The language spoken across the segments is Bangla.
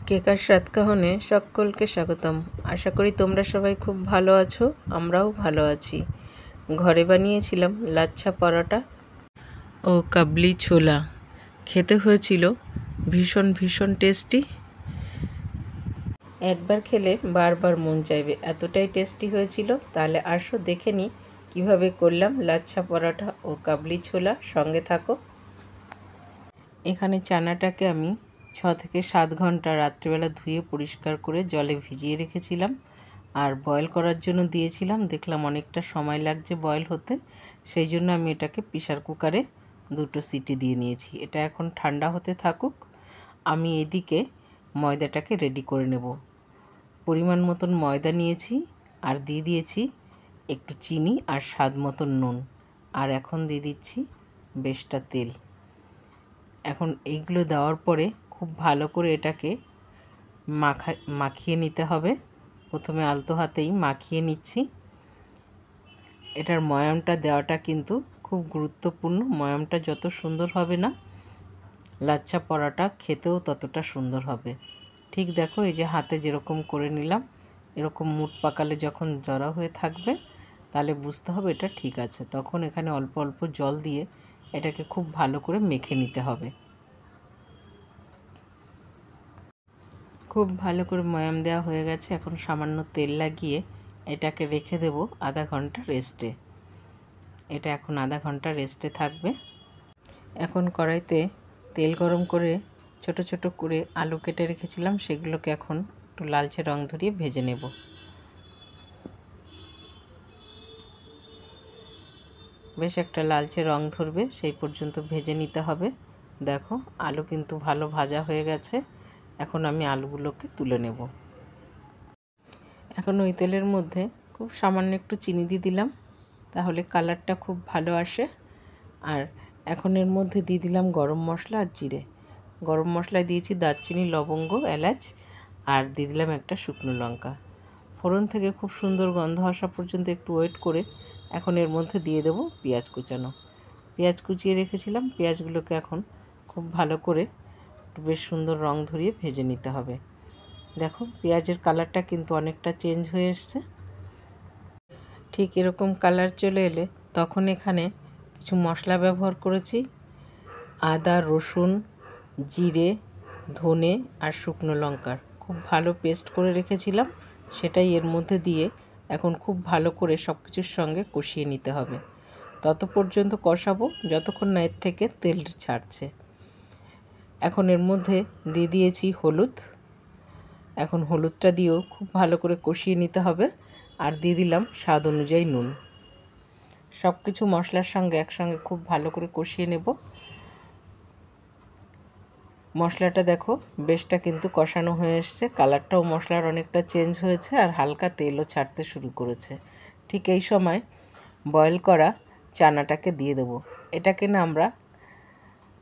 কেকার সাতকাহনে সকলকে স্বাগতম। আশা করি তোমরা সবাই খুব ভালো আছো, আমরাও ভালো আছি। ঘরে বানিয়েছিলাম লাচ্ছা পরোটা ও কাবলি ছোলা। খেতে হয়েছিল ভীষণ ভীষণ টেস্টি। একবার খেলে বারবার মন চাইবে, এতটাই টেস্টি হয়েছিল। তাহলে আসো দেখে নিই কীভাবে করলাম লাচ্ছা পরোটা ও কাবলি ছোলা। সঙ্গে থাকো। এখানে চানাটাকে আমি 6 থেকে 7 ঘন্টা রাত্রিবেলা ধুয়ে পরিষ্কার করে জলে ভিজিয়ে রেখেছিলাম আর বয়েল করার জন্য দিয়েছিলাম। দেখলাম অনেকটা সময় লাগছে বয়েল হতে, সেই জন্য আমি এটাকে প্রেসার কুকারে 2টো সিটি দিয়ে নিয়েছি। এটা এখন ঠান্ডা হতে থাকুক। আমি এদিকে ময়দাটাকে রেডি করে নেব। পরিমাণ মতন ময়দা নিয়েছি আর দিয়ে দিয়েছি একটু চিনি আর স্বাদ মতন নুন, আর এখন দিয়ে দিচ্ছি বেশটা তেল। এখন এইগুলো দেওয়ার পরে খুব ভালো করে এটাকে মাখিয়ে নিতে হবে। প্রথমে আলতো হাতেই মাখিয়ে নিচ্ছি। এটার ময়ামটা দেওয়াটা কিন্তু খুব গুরুত্বপূর্ণ। ময়ামটা যত সুন্দর হবে না, লাচ্ছা পরোটা খেতেও ততটা সুন্দর হবে। ঠিক দেখো, এই যে হাতে যেরকম করে নিলাম, এরকম মুঠ পাকালে যখন জড়া হয়ে থাকবে তাহলে বুঝতে হবে এটা ঠিক আছে। তখন এখানে অল্প অল্প জল দিয়ে এটাকে খুব ভালো করে মেখে নিতে হবে। খুব ভালো করে ময়াম দেওয়া হয়ে গেছে। এখন সামান্য তেল লাগিয়ে এটাকে রেখে দেব আধা ঘন্টা রেস্টে। এটা এখন আধা ঘন্টা রেস্টে থাকবে। এখন কড়াইতে তেল গরম করে ছোট ছোট করে আলু কেটে রেখেছিলাম, সেগুলোকে এখন একটু লালচে রং ধরিয়ে ভেজে নেব। বেশ একটা লালচে রং ধরবে সেই পর্যন্ত ভেজে নিতে হবে। দেখো, আলু কিন্তু ভালো ভাজা হয়ে গেছে। এখন আমি আলুগুলোকে তুলে নেব। এখন ওই তেলের মধ্যে খুব সামান্য একটু চিনি দিয়ে দিলাম, তাহলে কালারটা খুব ভালো আসে। আর এখন এর মধ্যে দিয়ে দিলাম গরম মশলা আর জিরে। গরম মশলায় দিয়েছি দারচিনি, লবঙ্গ, এলাচ, আর দিয়ে দিলাম একটা শুকনো লঙ্কা। ফোড়ন থেকে খুব সুন্দর গন্ধ আসা পর্যন্ত একটু ওয়েট করে এখন এর মধ্যে দিয়ে দেব পেঁয়াজ কুচানো। পেঁয়াজ কুচিয়ে রেখেছিলাম, পেঁয়াজগুলোকে এখন খুব ভালো করে বেশ সুন্দর রং ধরিয়ে ভেজে নিতে হবে। দেখো, পেঁয়াজের কালারটা কিন্তু অনেকটা চেঞ্জ হয়ে এসছে। ঠিক এরকম কালার চলে এলে তখন এখানে কিছু মশলা ব্যবহার করেছি। আদা, রসুন, জিরে, ধনে আর শুকনো লঙ্কার খুব ভালো পেস্ট করে রেখেছিলাম, সেটাই এর মধ্যে দিয়ে এখন খুব ভালো করে সব কিছুর সঙ্গে কষিয়ে নিতে হবে। তত পর্যন্ত কষাবো যতক্ষণ না এর থেকে তেল ছাড়ছে। এখন এর মধ্যে দিয়ে দিয়েছি হলুদ। এখন হলুদটা দিয়েও খুব ভালো করে কষিয়ে নিতে হবে। আর দিয়ে দিলাম স্বাদ অনুযায়ী নুন। সব কিছু মশলার সঙ্গে একসঙ্গে খুব ভালো করে কষিয়ে নেব। মশলাটা দেখো বেশটা কিন্তু কষানো হয়ে এসছে, কালারটাও মশলার অনেকটা চেঞ্জ হয়েছে আর হালকা তেলও ছাড়তে শুরু করেছে। ঠিক এই সময় বয়েল করা চানাটাকে দিয়ে দেব। এটাকে না আমরা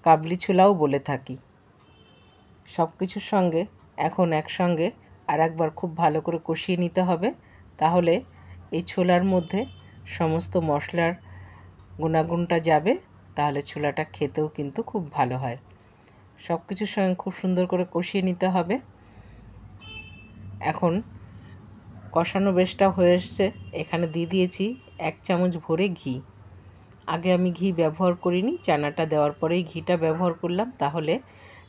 কাবলি ছোলাও বলে থাকি। সব কিছুর সঙ্গে এখন একসঙ্গে আর একবার খুব ভালো করে কষিয়ে নিতে হবে, তাহলে এই ছোলার মধ্যে সমস্ত মশলার গুণাগুণটা যাবে, তাহলে ছোলাটা খেতেও কিন্তু খুব ভালো হয়। সব কিছুর সঙ্গে খুব সুন্দর করে কষিয়ে নিতে হবে। এখন কষানো বেশটা হয়ে এসছে, এখানে দিয়ে দিয়েছি 1 চামচ ভরে ঘি। আগে আমি ঘি ব্যবহার করিনি, চানাটা দেওয়ার পরেই ঘিটা ব্যবহার করলাম, তাহলে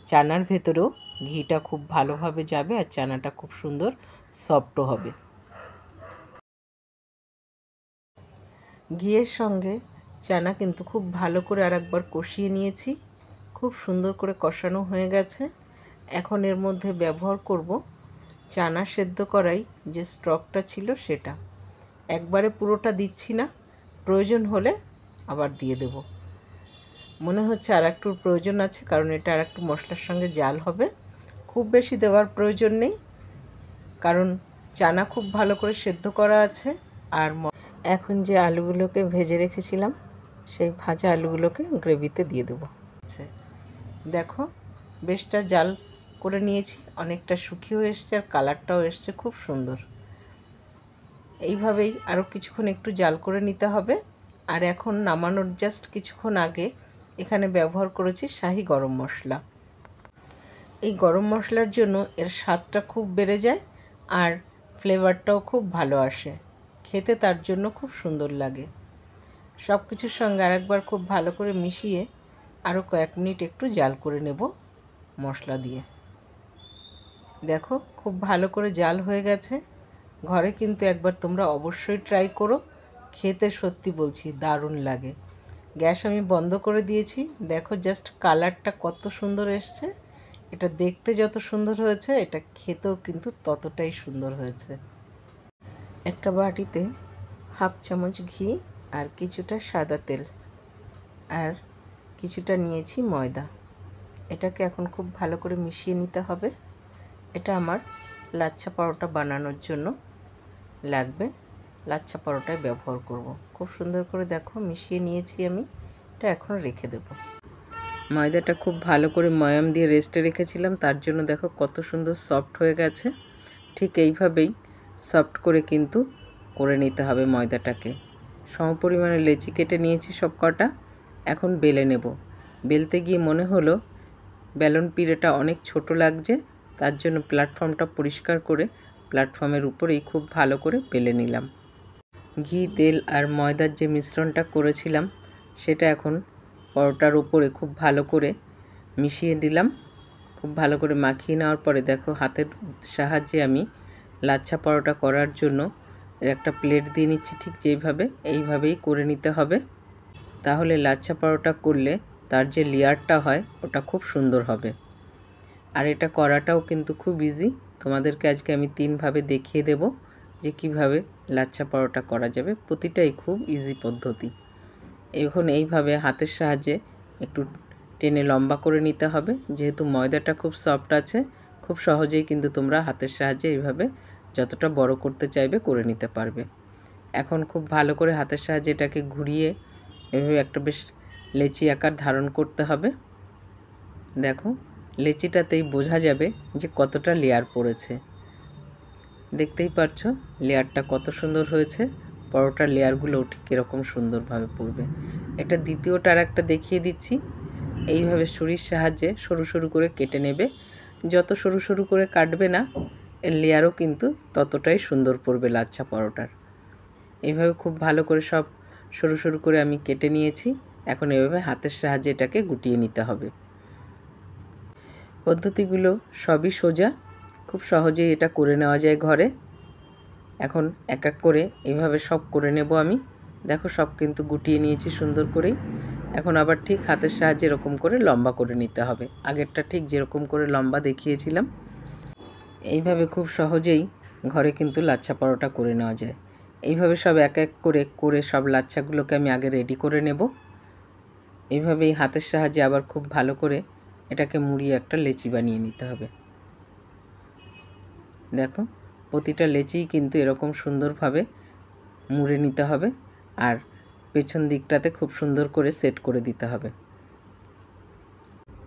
চানার ভেতরেও ঘিটা খুব ভালোভাবে যাবে আর চানাটা খুব সুন্দর সফটও হবে। ঘিয়ের সঙ্গে চানা কিন্তু খুব ভালো করে আরেকবার কষিয়ে নিয়েছি। খুব সুন্দর করে কষানো হয়ে গেছে। এখন এর মধ্যে ব্যবহার করব চানা সেদ্ধ করাই যে স্টকটা ছিল সেটা। একবারে পুরোটা দিচ্ছি না, প্রয়োজন হলে আবার দিয়ে দেব। মনে হচ্ছে আর একটু প্রয়োজন আছে, কারণ এটা আর একটু মশলার সঙ্গে জাল হবে। খুব বেশি দেওয়ার প্রয়োজন নেই, কারণ চানা খুব ভালো করে সেদ্ধ করা আছে। আর এখন যে আলুগুলোকে ভেজে রেখেছিলাম সেই ভাজা আলুগুলোকে গ্রেভিতে দিয়ে দেবো। দেখো, বেশটা জাল করে নিয়েছি, অনেকটা শুকিয়েও এসছে আর কালারটাও এসছে খুব সুন্দর। এইভাবেই আরও কিছুক্ষণ একটু জাল করে নিতে হবে। আর এখন নামানোর জাস্ট কিছুক্ষণ আগে এখানে ব্যবহার করেছি শাহি গরম মশলা। এই গরম মশলার জন্য এর স্বাদটা খুব বেড়ে যায় আর ফ্লেভারটাও খুব ভালো আসে, খেতে তার জন্য খুব সুন্দর লাগে। সব কিছুর সঙ্গে আরেকবার খুব ভালো করে মিশিয়ে আরও কয়েক মিনিট একটু জাল করে নেব মশলা দিয়ে। দেখো খুব ভালো করে জাল হয়ে গেছে। ঘরে কিন্তু একবার তোমরা অবশ্যই ট্রাই করো, খেতে সত্যি বলছি দারুণ লাগে। গ্যাস আমি বন্ধ করে দিয়েছি। দেখো জাস্ট কালারটা কত সুন্দর এসছে। এটা দেখতে যত সুন্দর হয়েছে এটা খেতেও কিন্তু ততটাই সুন্দর হয়েছে। একটা বাটিতে হাফ চামচ ঘি আর কিছুটা সাদা তেল আর কিছুটা নিয়েছি ময়দা। এটাকে এখন খুব ভালো করে মিশিয়ে নিতে হবে। এটা আমার লাচ্ছা পরোটা বানানোর জন্য লাগবে, লাচ্ছা পরোটায় ব্যবহার করব। খুব সুন্দর করে দেখো মিশিয়ে নিয়েছি আমি। এটা এখন রেখে দেব। ময়দাটা খুব ভালো করে ময়াম দিয়ে রেস্টে রেখেছিলাম, তার জন্য দেখো কত সুন্দর সফট হয়ে গেছে। ঠিক এইভাবেই সফট করে কিন্তু করে নিতে হবে ময়দাটাকে। সমপরিমাণে লেচি কেটে নিয়েছি সব কটা। এখন বেলে নেব। বেলতে গিয়ে মনে হলো বেলন পিঁড়েটা অনেক ছোট লাগছে, তার জন্য প্ল্যাটফর্মটা পরিষ্কার করে প্ল্যাটফর্মের উপরেই খুব ভালো করে বেলে নিলাম। ঘি, তেল আর ময়দার যে মিশ্রণটা করেছিলাম সেটা এখন পরোটার উপরে খুব ভালো করে মিশিয়ে দিলাম। খুব ভালো করে মাখিয়ে নেওয়ার পরে দেখো হাতের সাহায্যে আমি লাচ্ছা পরোটা করার জন্য একটা প্লেট দিয়ে নিচ্ছি। ঠিক যেইভাবে এইভাবেই করে নিতে হবে, তাহলে লাচ্ছা পরোটা করলে তার যে লেয়ারটা হয় ওটা খুব সুন্দর হবে। আর এটা করাটাও কিন্তু খুব ইজি। তোমাদেরকে আজকে আমি 3 ভাবে দেখিয়ে দেব যে কিভাবে লাচ্ছা পরোটা করা যাবে। প্রতিটাই খুব ইজি পদ্ধতি। এখন এইভাবে হাতের সাহায্যে একটু টেনে লম্বা করে নিতে হবে। যেহেতু ময়দাটা খুব সফট আছে, খুব সহজেই কিন্তু তোমরা হাতের সাহায্যে এইভাবে যতটা বড় করতে চাইবে করে নিতে পারবে। এখন খুব ভালো করে হাতের সাহায্যে এটাকে ঘুরিয়ে এভাবে একটা বেশ লেচি আকার ধারণ করতে হবে। দেখো লেচিটাতেই বোঝা যাবে যে কতটা লেয়ার পড়েছে। দেখতেই পাচ্ছো লেয়ারটা কত সুন্দর হয়েছে। পরোটার লেয়ারগুলোও ঠিক এরকম সুন্দরভাবে পড়বে। এটা দ্বিতীয়টা আর একটা দেখিয়ে দিচ্ছি। এইভাবে ছুরির সাহায্যে সরু সরু করে কেটে নেবে। যত সরু সরু করে কাটবে না এর লেয়ারও কিন্তু ততটাই সুন্দর পড়বে লাচ্ছা পরোটার। এইভাবে খুব ভালো করে সব সরু সরু করে আমি কেটে নিয়েছি। এখন এভাবে হাতের সাহায্যে এটাকে গুটিয়ে নিতে হবে। পদ্ধতিগুলো সবই সোজা, খুব সহজেই এটা করে নেওয়া যায় ঘরে। এখন এক এক করে এইভাবে সব করে নেব আমি। দেখো সব কিন্তু গুটিয়ে নিয়েছি সুন্দর করেই। এখন আবার ঠিক হাতের সাহায্যে এরকম করে লম্বা করে নিতে হবে। আগেরটা ঠিক যেরকম করে লম্বা দেখিয়েছিলাম এইভাবে খুব সহজেই ঘরে কিন্তু লাচ্ছা পরোটা করে নেওয়া যায়। এইভাবে সব এক এক করে সব লাচ্ছাগুলোকে আমি আগে রেডি করে নেব। এইভাবেই হাতের সাহায্যে আবার খুব ভালো করে এটাকে মুড়িয়ে একটা লেচি বানিয়ে নিতে হবে। দেখো প্রতিটা লেচিই কিন্তু এরকম সুন্দরভাবে মুড়ে নিতে হবে আর পেছন দিকটাতে খুব সুন্দর করে সেট করে দিতে হবে।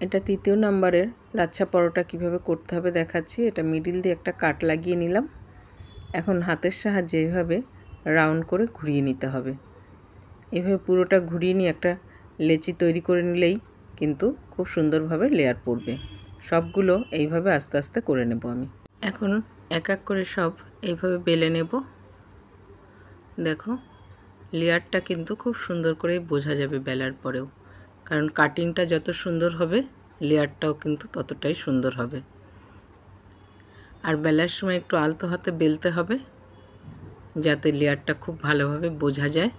এটা 3য় নম্বরের লাচ্ছা পরোটা কিভাবে করতে হবে দেখাচ্ছি। এটা মিডিল দিয়ে একটা কাট লাগিয়ে নিলাম। এখন হাতের সাহায্যে এইভাবে রাউন্ড করে ঘুরিয়ে নিতে হবে। এইভাবে পুরোটা ঘুরিয়ে নিয়ে একটা লেচি তৈরি করে নিলেই কিন্তু খুব সুন্দরভাবে লেয়ার পড়বে। সবগুলো এইভাবে আস্তে আস্তে করে নেব আমি। এখন এক এক করে সব এইভাবে বেলে নেব। দেখো লেয়ারটা কিন্তু খুব সুন্দর করে বোঝা যাবে বেলার পরেও, কারণ কাটিংটা যত সুন্দর হবে লেয়ারটাও কিন্তু ততটাই সুন্দর হবে। আর বেলার সময় একটু আলতো হাতে বেলতে হবে যাতে লেয়ারটা খুব ভালোভাবে বোঝা যায়।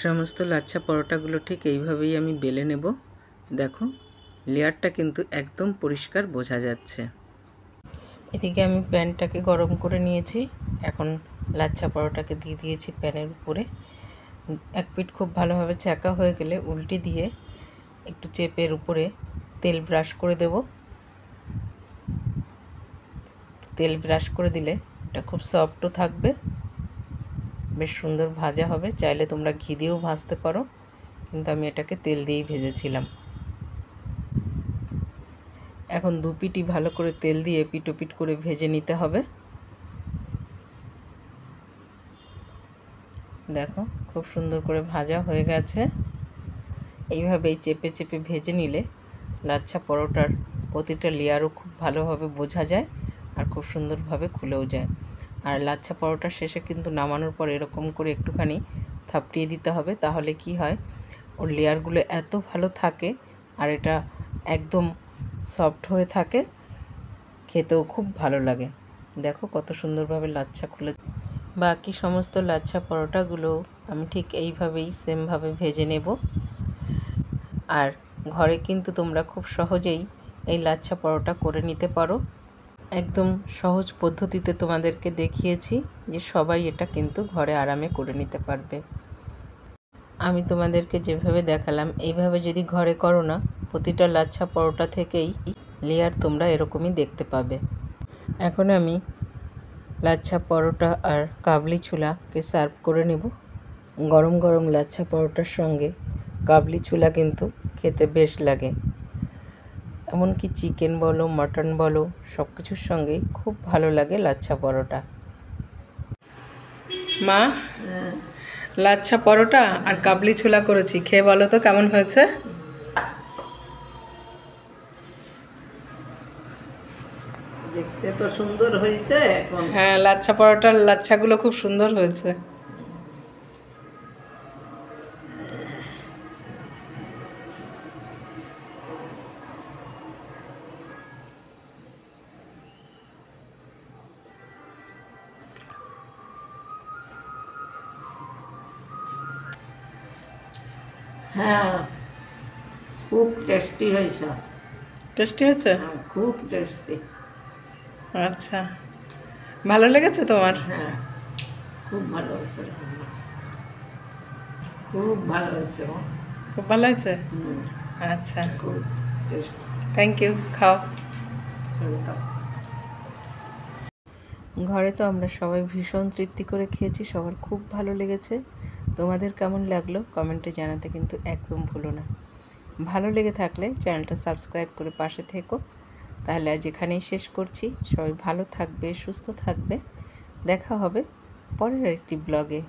সমস্ত লাচ্ছা পরোটাগুলো ঠিক এইভাবেই আমি বেলে নেব। দেখো লেয়ারটা কিন্তু একদম পরিষ্কার বোঝা যাচ্ছে। এদিকে আমি প্যানটাকে গরম করে নিয়েছি। এখন লাচ্ছা পরোটাকে দিয়ে দিয়েছি প্যানের উপরে। এক পিঠ খুব ভালোভাবে ছ্যাঁকা হয়ে গেলে উল্টে দিয়ে একটু চেপের উপরে তেল ব্রাশ করে দেব। তেল ব্রাশ করে দিলে এটা খুব সফটও থাকবে, বেশ সুন্দর ভাজা হবে। চাইলে তোমরা ঘি দিয়েও ভাজতে পারো, কিন্তু আমি এটাকে তেল দিয়েই ভেজেছিলাম। এখন দু পিঠই ভালো করে তেল দিয়ে পিটোপিট করে ভেজে নিতে হবে। দেখো খুব সুন্দর করে ভাজা হয়ে গেছে। এইভাবেই চেপে চেপে ভেজে নিলে লাচ্ছা পরোটার প্রতিটা লেয়ারও খুব ভালোভাবে বোঝা যায় আর খুব সুন্দরভাবে খুলেও যায়। আর লাচ্ছা পরোটার শেষে কিন্তু নামানোর পর এরকম করে একটুখানি থাপড়িয়ে দিতে হবে, তাহলে কি হয় ওর লেয়ারগুলো এত ভালো থাকে আর এটা একদম সফট হয়ে থাকে, খেতেও খুব ভালো লাগে। দেখো কত সুন্দরভাবে লাচ্ছা খুলে। বাকি সমস্ত লাচ্ছা পরোটাগুলো আমি ঠিক এইভাবেই সেমভাবে ভেজে নেব। আর ঘরে কিন্তু তোমরা খুব সহজেই এই লাচ্ছা পরোটা করে নিতে পারো। একদম সহজ পদ্ধতিতে তোমাদেরকে দেখিয়েছি যে সবাই এটা কিন্তু ঘরে আরামে করে নিতে পারবে। আমি তোমাদেরকে যেভাবে দেখালাম এইভাবে যদি ঘরে করো না, প্রতিটা লাচ্ছা পরোটা থেকেই লেয়ার তোমরা এরকমই দেখতে পাবে। এখন আমি লাচ্ছা পরোটা আর কাবলি ছোলাকে সার্ভ করে নেব। গরম গরম লাচ্ছা পরোটার সঙ্গে কাবলি ছোলা কিন্তু খেতে বেশ লাগে, এমনকি চিকেন বলো মাটন বলো সব কিছুর সঙ্গেই খুব ভালো লাগে লাচ্ছা পরোটা। মা, লাচ্ছা পরোটা আর কাবলি ছোলা করেছি, খেয়ে বলো তো কেমন হয়েছে? দেখতে তো সুন্দর হয়েছে। হ্যাঁ, লাচ্ছা পরোটার লাচ্ছাগুলো খুব সুন্দর হয়েছে। হ্যাঁ, খুব টেস্টি হয়েছে। টেস্টি হয়েছে? খুব টেস্টি। আচ্ছা, ভালো লেগেছে তোমার? হ্যাঁ, খুব ভালো হয়েছে। খুব ভালো হয়েছে। খুব ভালো হয়েছে। আচ্ছা, খুব টেস্টি। থ্যাংক ইউ, খাও। ঘরে তো আমরা সবাই ভীষণ তৃপ্তি করে খেয়েছি, সবার খুব ভালো লেগেছে। তোমাদের কেমন লাগলো কমেন্টে জানাতে কিন্তু একদম ভুলো না। ভালো লেগে থাকলে চ্যানেলটা সাবস্ক্রাইব করে পাশে থেকো। তাহলে আজ এখানেই শেষ করছি। সবাই ভালো থাকবে, সুস্থ থাকবে। দেখা হবে পরের একটি ব্লগে।